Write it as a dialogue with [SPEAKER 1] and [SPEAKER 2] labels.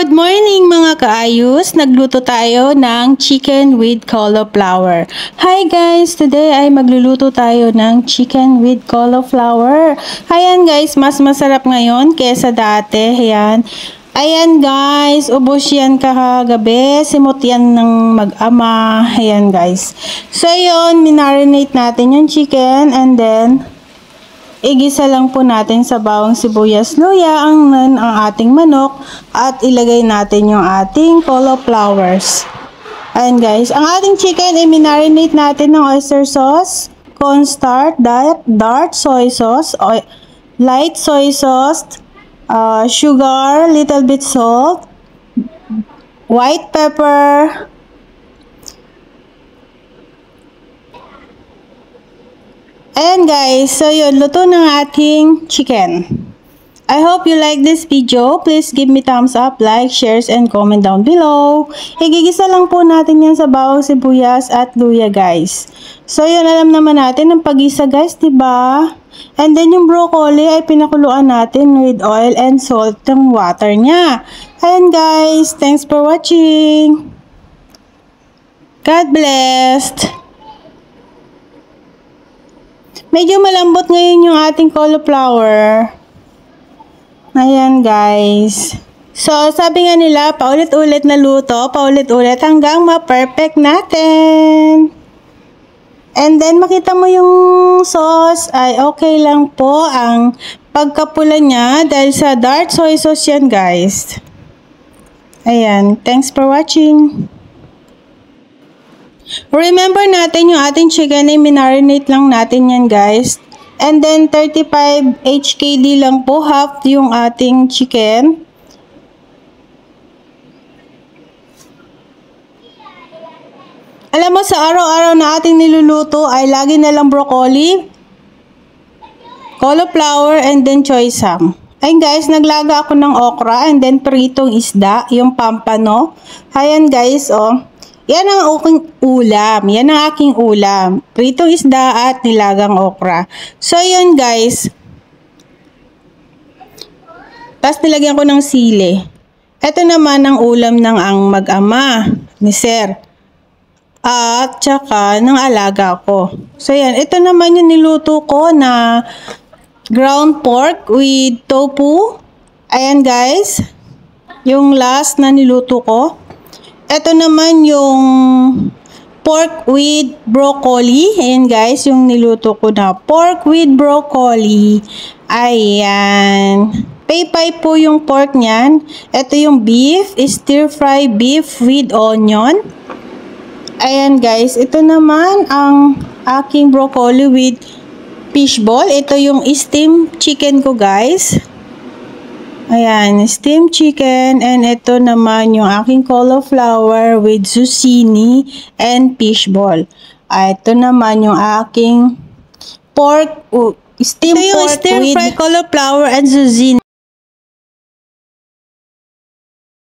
[SPEAKER 1] Good morning mga kaayos! Nagluto tayo ng chicken with cauliflower. Hi guys! Today ay magluluto tayo ng chicken with cauliflower. Ayan guys, mas masarap ngayon kesa dati. Ayan guys, ubos yan kagabi. Simot yan ng mag-ama. Ayan guys. So yun, minarinate natin yung chicken and then igisa lang po natin sa bawang sibuyas, luya, ang ating manok at ilagay natin yung ating cauliflowers. Ayan guys, ang ating chicken ay minarinate natin ng oyster sauce, cornstarch, dark soy sauce, light soy sauce, sugar, little bit salt, white pepper, ayan guys, so yun, luto ng ating chicken. I hope you like this video. Please give me thumbs up, like, shares, and comment down below. Igigisa lang po natin yan sa bawang sibuyas at luya guys. So yun, alam naman natin ang pag-isa guys, diba? And then yung broccoli ay pinakuluan natin with oil and salt ng water niya. Ayan guys, thanks for watching. God bless. Medyo malambot ngayon yung ating cauliflower. Ayan guys. So, sabi nga nila, paulit-ulit na luto, paulit-ulit hanggang ma-perfect natin. And then, makita mo yung sauce, ay okay lang po ang pagkapula niya dahil sa dark soy sauce yan guys. Ayan, thanks for watching. Remember natin yung ating chicken ay minarinate lang natin yan guys. And then 35 HKD lang po, half yung ating chicken. Alam mo, sa araw-araw na ating niluluto ay lagi na lang broccoli, cauliflower, and then choy sam. Ayun guys, naglaga ako ng okra and then pritong isda, yung pampano. Ayan guys, oh. Yan ang aking ulam. Yan ang aking ulam. Pritong isda at nilagang okra. So, yun guys. Tapos nilagyan ko ng sili. Ito naman ang ulam ng ang mag-ama ni Sir. At tsaka ng alaga ko. So, yan. Ito naman yung niluto ko na ground pork with tofu. Ayan guys. Yung last na niluto ko. Ito naman yung pork with broccoli. Ayan guys, yung niluto ko na pork with broccoli. Ayan. Paypay po yung pork niyan. Ito yung beef, stir fry beef with onion. Ayan guys, ito naman ang aking broccoli with fishball. Ito yung steamed chicken ko guys. Ayan, steamed chicken, and ito naman yung aking cauliflower with zucchini and fishball. Ito naman yung aking pork, steamed pork with stir-fry cauliflower and zucchini.